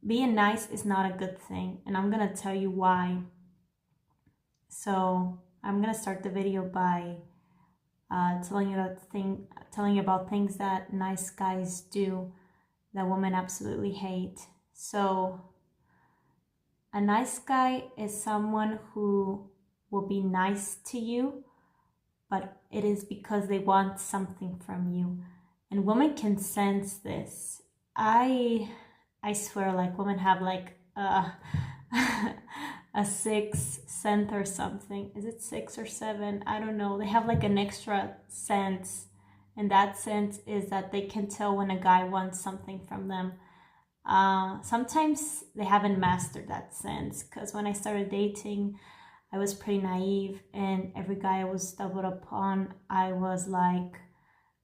being nice is not a good thing, and I'm gonna tell you why. So I'm gonna start the video by telling you about things that nice guys do that women absolutely hate. So a nice guy is someone who will be nice to you, but it is because they want something from you. And women can sense this. I swear, like, women have like a sixth sense or something. Is it six or seven? I don't know. They have like an extra sense, and that sense is that they can tell when a guy wants something from them. Sometimes they haven't mastered that sense, because when I started dating, I was pretty naive, and every guy I was stumbled upon, I was like,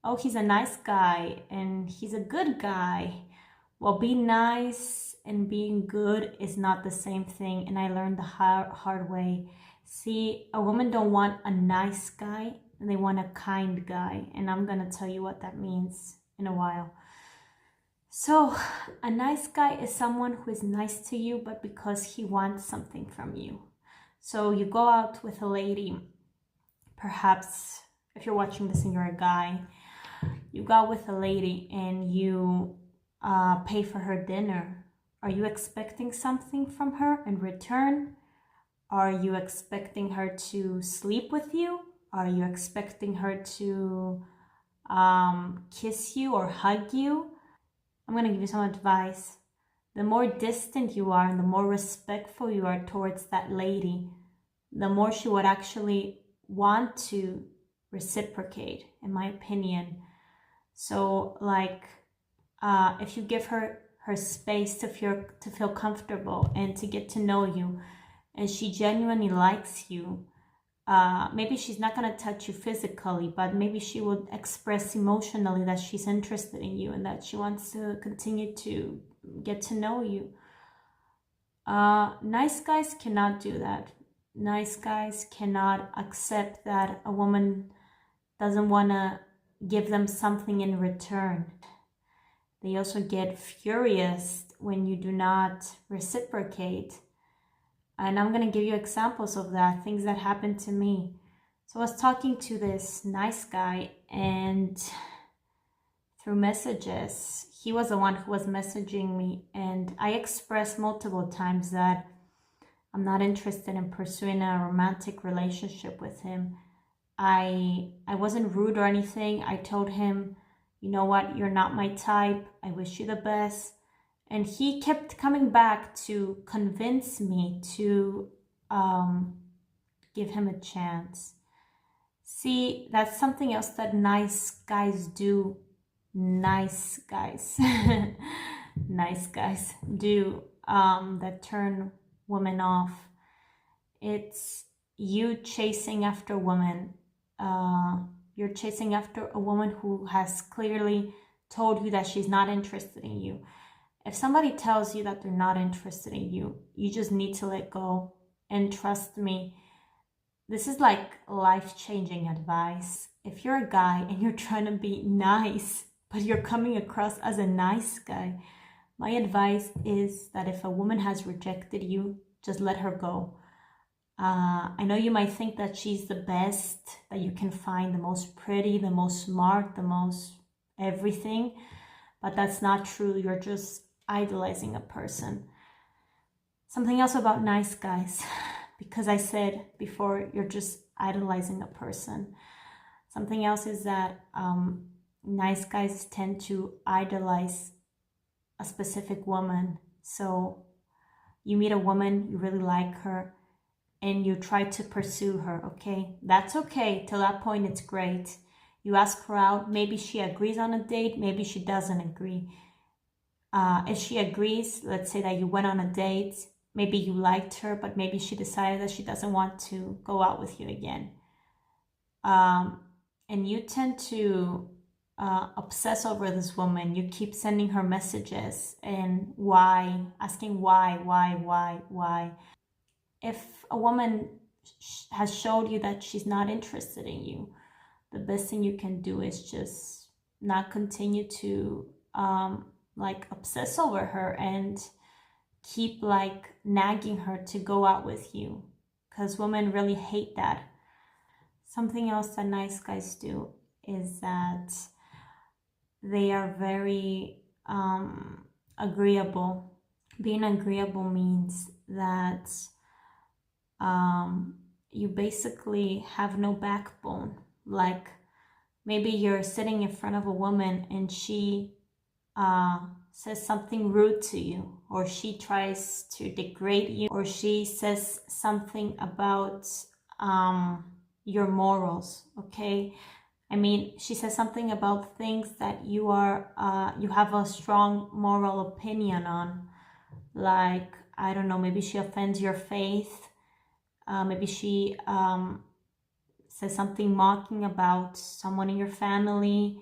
oh, he's a nice guy and he's a good guy. Well, being nice and being good is not the same thing, and I learned the hard way. See, a woman don't want a nice guy, and they want a kind guy, and I'm gonna tell you what that means in a while. So, a nice guy is someone who is nice to you, but because he wants something from you. So you go out with a lady, perhaps if you're watching this and you're a guy, you go out with a lady and you pay for her dinner. Are you expecting something from her in return? Are you expecting her to sleep with you? Are you expecting her to kiss you or hug you? I'm going to give you some advice. The more distant you are and the more respectful you are towards that lady, the more she would actually want to reciprocate, in my opinion. So, like, if you give her space to feel comfortable and to get to know you, and she genuinely likes you, maybe she's not going to touch you physically, but maybe she would express emotionally that she's interested in you and that she wants to continue to get to know you. Nice guys cannot do that. Nice guys cannot accept that a woman doesn't want to give them something in return. They also get furious when you do not reciprocate. And I'm going to give you examples of that, things that happened to me. So I was talking to this nice guy, and through messages, he was the one who was messaging me, and I expressed multiple times that I'm not interested in pursuing a romantic relationship with him. I wasn't rude or anything. I told him, you know what, you're not my type. I wish you the best. And he kept coming back to convince me to give him a chance. See, that's something else that nice guys do. Nice guys. Nice guys do that turn women off. It's you chasing after women. You're chasing after a woman who has clearly told you that she's not interested in you. If somebody tells you that they're not interested in you, you just need to let go. And trust me, this is like life-changing advice. If you're a guy and you're trying to be nice, but you're coming across as a nice guy, my advice is that if a woman has rejected you, just let her go. I know you might think that she's the best that you can find, the most pretty, the most smart, the most everything, but that's not true. You're just idolizing a person. Something else about nice guys, because I said before, you're just idolizing a person. Something else is that nice guys tend to idolize a specific woman. So you meet a woman, you really like her, and you try to pursue her, okay? That's okay. Till that point, it's great. You ask her out. Maybe she agrees on a date. Maybe she doesn't agree. If she agrees, let's say that you went on a date, maybe you liked her, but maybe she decided that she doesn't want to go out with you again. And you tend to obsess over this woman. You keep sending her messages and why, asking why. If a woman has showed you that she's not interested in you, the best thing you can do is just not continue to like obsess over her and keep like nagging her to go out with you, because women really hate that. Something else that nice guys do is that they are very agreeable. Being agreeable means that you basically have no backbone. Like maybe you're sitting in front of a woman and she says something rude to you, or she tries to degrade you, or she says something about your morals, okay? I mean, she says something about things that you have a strong moral opinion on. Like, I don't know, maybe she offends your faith. Maybe she says something mocking about someone in your family.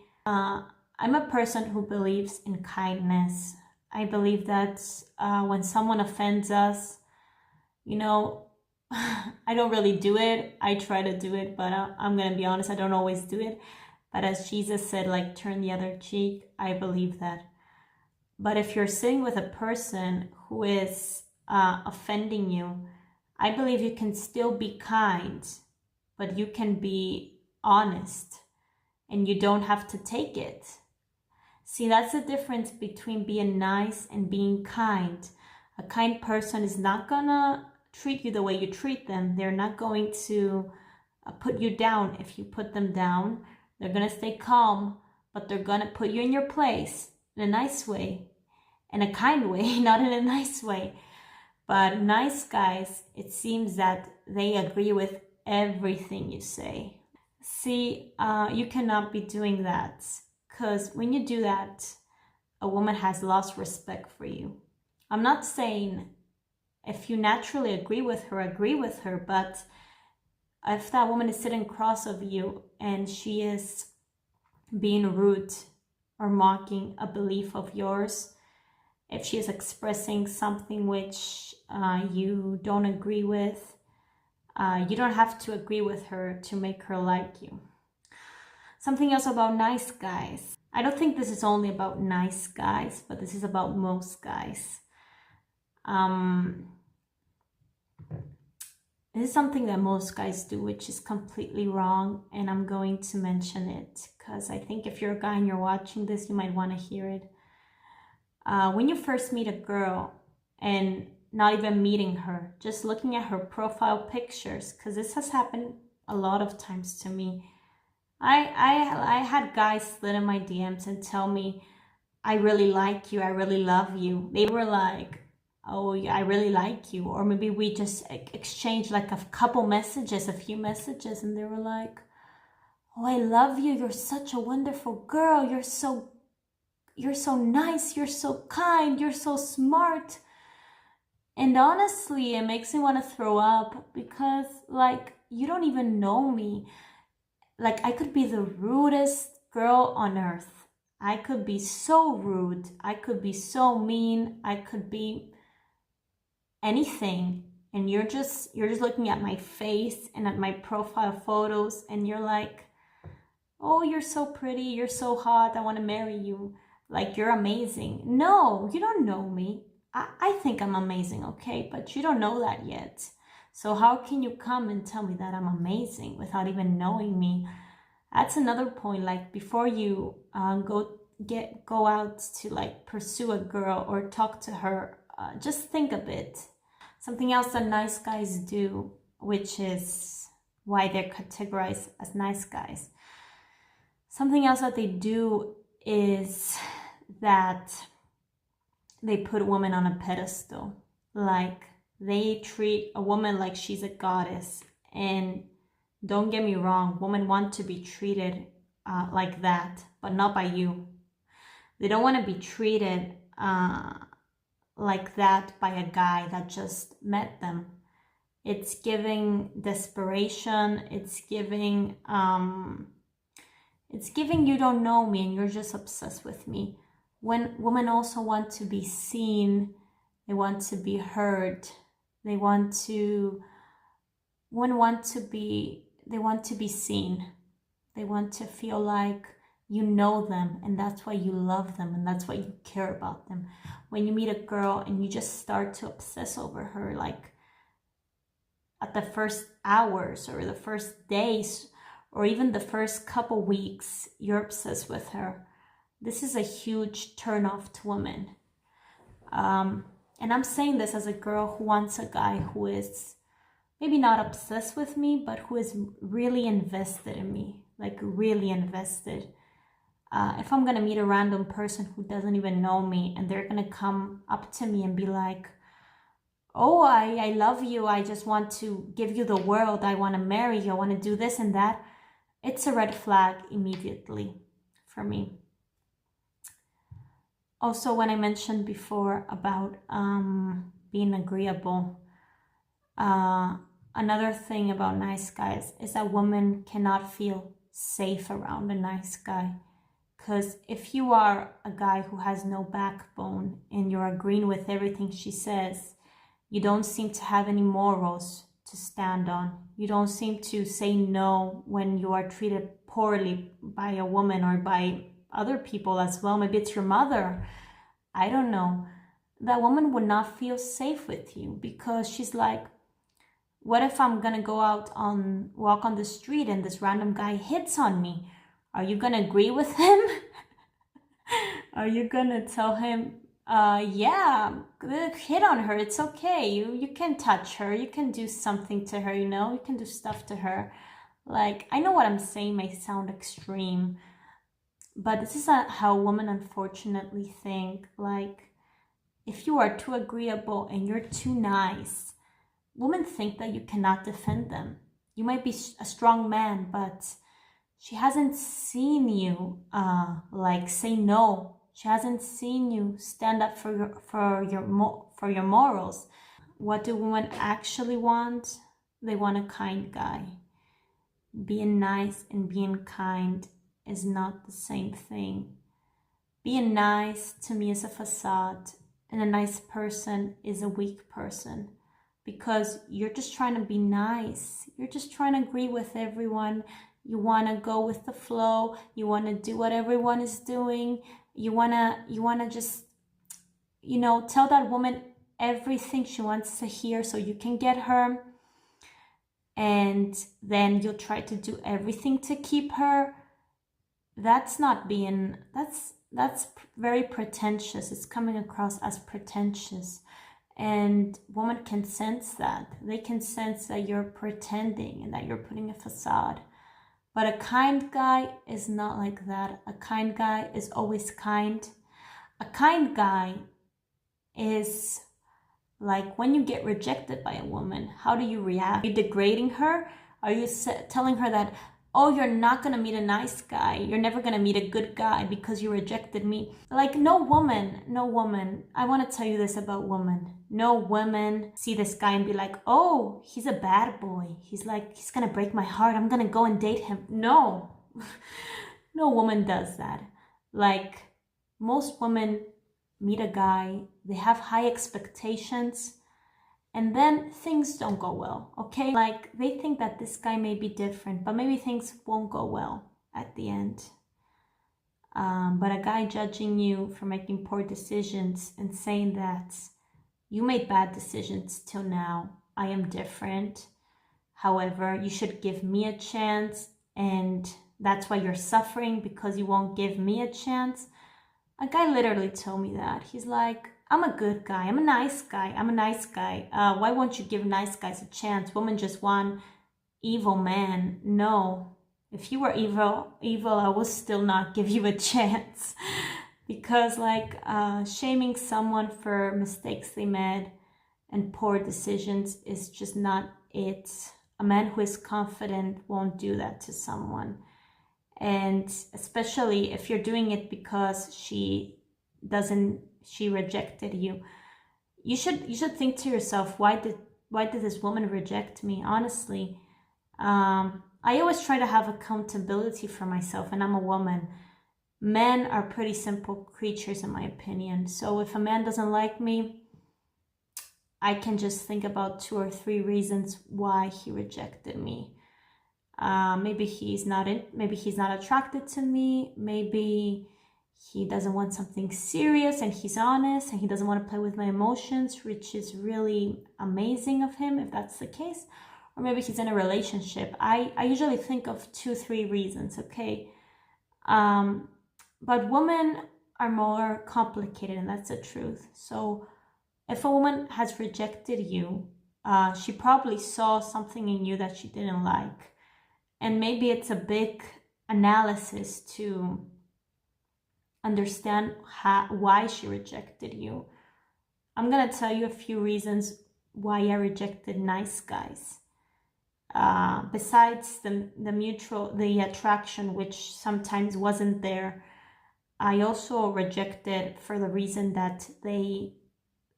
I'm a person who believes in kindness. I believe that when someone offends us, you know, I don't really do it. I try to do it, but I'm going to be honest, I don't always do it. But as Jesus said, like, turn the other cheek, I believe that. But if you're sitting with a person who is offending you, I believe you can still be kind, but you can be honest, and you don't have to take it. See, that's the difference between being nice and being kind. A kind person is not gonna treat you the way you treat them. They're not going to put you down if you put them down. They're gonna stay calm, but they're gonna put you in your place in a nice way, in a kind way, not in a nice way. But nice guys, it seems that they agree with everything you say. See, you cannot be doing that, because when you do that, a woman has lost respect for you. I'm not saying if you naturally agree with her, but if that woman is sitting across of you and she is being rude or mocking a belief of yours, if she is expressing something which you don't agree with, you don't have to agree with her to make her like you. Something else about nice guys. I don't think this is only about nice guys, but this is about most guys. This is something that most guys do, which is completely wrong, and I'm going to mention it because I think if you're a guy and you're watching this, you might want to hear it. When you first meet a girl, and not even meeting her, just looking at her profile pictures, because this has happened a lot of times to me. I had guys slid in my DMs and tell me, I really like you, I really love you. They were like, oh yeah, I really like you. Or maybe we just exchanged like a few messages, and they were like, oh, I love you, you're such a wonderful girl, you're so nice, you're so kind, you're so smart. And honestly, it makes me want to throw up, because like, you don't even know me. Like, I could be the rudest girl on earth. I could be so rude. I could be so mean. I could be anything. And you're just looking at my face and at my profile photos, and you're like, oh, you're so pretty. You're so hot. I want to marry you. Like, you're amazing. No, you don't know me. I think I'm amazing, okay? But you don't know that yet. So how can you come and tell me that I'm amazing without even knowing me? That's another point. Like, before you go out to like pursue a girl or talk to her, just think a bit. Something else that nice guys do, which is why they're categorized as nice guys. Something else that they do is that they put women on a pedestal. Like, they treat a woman like she's a goddess. And don't get me wrong, women want to be treated like that, but not by you. They don't want to be treated like that by a guy that just met them. It's giving desperation. It's giving you don't know me and you're just obsessed with me. When women also want to be seen, they want to be heard, they want to be seen. They want to feel like You know them, and that's why you love them, and that's why you care about them. When you meet a girl and you just start to obsess over her, like at the first hours or the first days or even the first couple weeks, you're obsessed with her. This is a huge turnoff to women. And I'm saying this as a girl who wants a guy who is maybe not obsessed with me, but who is really invested in me, like really invested. If I'm gonna meet a random person who doesn't even know me and they're gonna come up to me and be like, oh, I love you, I just want to give you the world, I want to marry you, I want to do this and that, it's a red flag immediately for me. Also, when I mentioned before about being agreeable, another thing about nice guys is that women cannot feel safe around a nice guy. Because if you are a guy who has no backbone and you're agreeing with everything she says, you don't seem to have any morals to stand on. You don't seem to say no when you are treated poorly by a woman or by other people as well. Maybe it's your mother. I don't know. That woman would not feel safe with you because she's like, what if I'm gonna go out walk on the street and this random guy hits on me? Are you gonna agree with him? Are you gonna tell him, yeah, hit on her, it's okay, you can touch her, you can do something to her, you can do stuff to her. Like, I know what I'm saying may sound extreme, but this is how women unfortunately think. Like, if you are too agreeable and you're too nice, women think that you cannot defend them. You might be a strong man, but she hasn't seen you like say no. She hasn't seen you stand up for your morals. What do women actually want? They want a kind guy. Being nice and being kind is not the same thing. Being nice to me is a facade, and a nice person is a weak person. Because you're just trying to be nice. You're just trying to agree with everyone. You want to go with the flow. You want to do what everyone is doing. You want to just, tell that woman everything she wants to hear so you can get her. And then you'll try to do everything to keep her. That's not being, that's very pretentious. It's coming across as pretentious. And women can sense that. They can sense that you're pretending and that you're putting a facade. But a kind guy is not like that. A kind guy is always kind. A kind guy is like when you get rejected by a woman, how do you react? Are you degrading her? Are you telling her that, oh, you're not gonna meet a nice guy, you're never gonna meet a good guy because you rejected me? Like, no woman, I want to tell you this about women. No women see this guy and be like, oh, he's a bad boy, he's gonna break my heart, I'm gonna go and date him. No. No woman does that. Like, most women meet a guy, they have high expectations, and then things don't go well, okay? Like, they think that this guy may be different, but maybe things won't go well at the end. But a guy judging you for making poor decisions and saying that you made bad decisions till now, I am different. However, you should give me a chance, and that's why you're suffering, because you won't give me a chance. A guy literally told me that. He's like, I'm a good guy, I'm a nice guy, why won't you give nice guys a chance? Women just want evil men. No, if you were evil, I will still not give you a chance. Because shaming someone for mistakes they made and poor decisions is just not it. A man who is confident won't do that to someone. And especially if you're doing it because she rejected you, you should think to yourself, why did this woman reject me? Honestly, I always try to have accountability for myself, and I'm a woman. Men are pretty simple creatures in my opinion. So if a man doesn't like me, I can just think about 2 or 3 reasons why he rejected me. Maybe he's not attracted to me. Maybe he doesn't want something serious and he's honest and he doesn't want to play with my emotions, which is really amazing of him if that's the case. Or maybe he's in a relationship. I usually think of 2-3 reasons, okay? But women are more complicated, and that's the truth. So if a woman has rejected you, she probably saw something in you that she didn't like. And maybe it's a big analysis to understand why she rejected you. I'm gonna tell you a few reasons why I rejected nice guys. Besides the attraction, which sometimes wasn't there, I also rejected for the reason that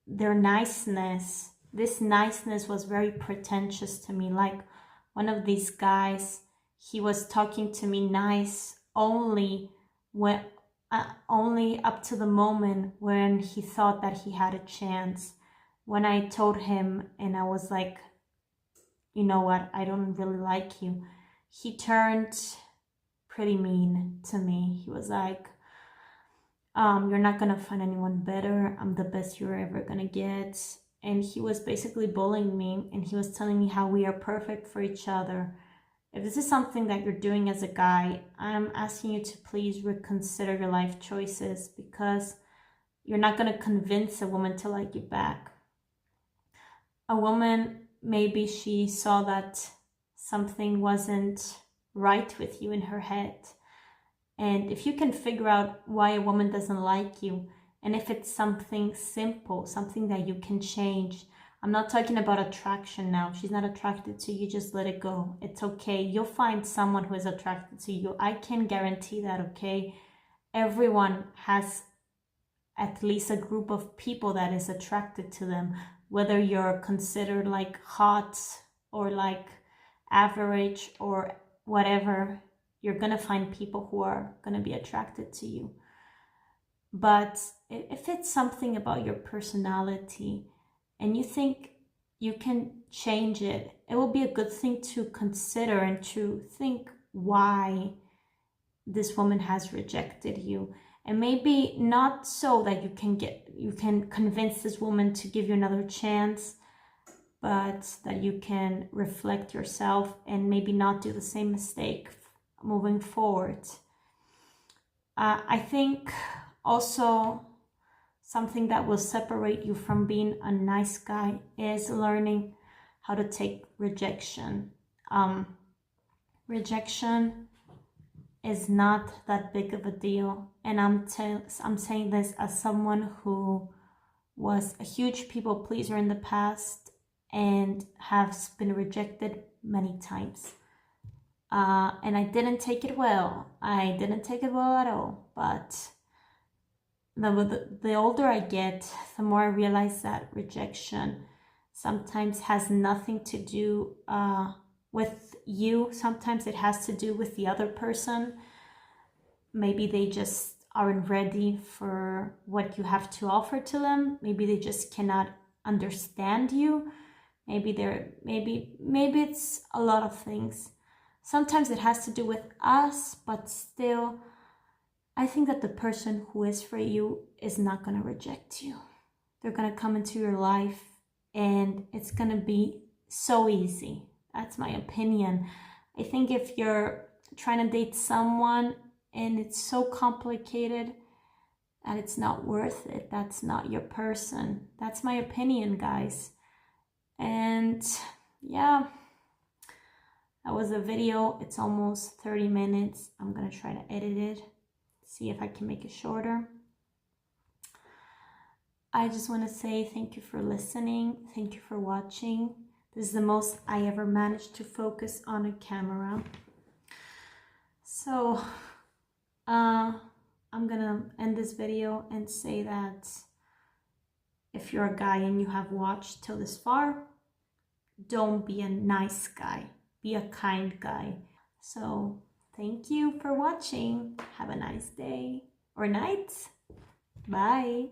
their niceness, this niceness was very pretentious to me. Like one of these guys, he was talking to me nice only up to the moment when he thought that he had a chance. When I told him and I was like, you know what, I don't really like you, he turned pretty mean to me. He was like, you're not gonna find anyone better. I'm the best you're ever gonna get. And he was basically bullying me, and he was telling me how we are perfect for each other. If this is something that you're doing as a guy, I'm asking you to please reconsider your life choices, because you're not gonna convince a woman to like you back. A woman, maybe she saw that something wasn't right with you in her head. And if you can figure out why a woman doesn't like you, and if it's something simple, something that you can change, I'm not talking about attraction now. She's not attracted to you, just let it go. It's okay. You'll find someone who is attracted to you. I can guarantee that, okay? Everyone has at least a group of people that is attracted to them, whether you're considered like hot or like average or whatever. You're gonna find people who are gonna be attracted to you. But if it's something about your personality and you think you can change it, it will be a good thing to consider and to think why this woman has rejected you. And maybe not so that you can convince this woman to give you another chance, but that you can reflect yourself and maybe not do the same mistake moving forward. I think also something that will separate you from being a nice guy is learning how to take rejection. Rejection is not that big of a deal, and I'm saying this as someone who was a huge people pleaser in the past and has been rejected many times. And I didn't take it well. I didn't take it well at all. But the older I get, the more I realize that rejection sometimes has nothing to do with you. Sometimes it has to do with the other person. Maybe they just aren't ready for what you have to offer to them. Maybe they just cannot understand you. Maybe it's a lot of things. Sometimes it has to do with us, but still, I think that the person who is for you is not going to reject you. They're going to come into your life and it's going to be so easy. That's my opinion. I think if you're trying to date someone and it's so complicated that it's not worth it, that's not your person. That's my opinion, guys. And yeah. That was a video. It's almost 30 minutes. I'm gonna try to edit it, see if I can make it shorter. I just want to say thank you for listening. Thank you for watching. This is the most I ever managed to focus on a camera. So I'm gonna end this video and say that if you're a guy and you have watched till this far, don't be a nice guy. Be a kind guy. So thank you for watching. Have a nice day or night. Bye.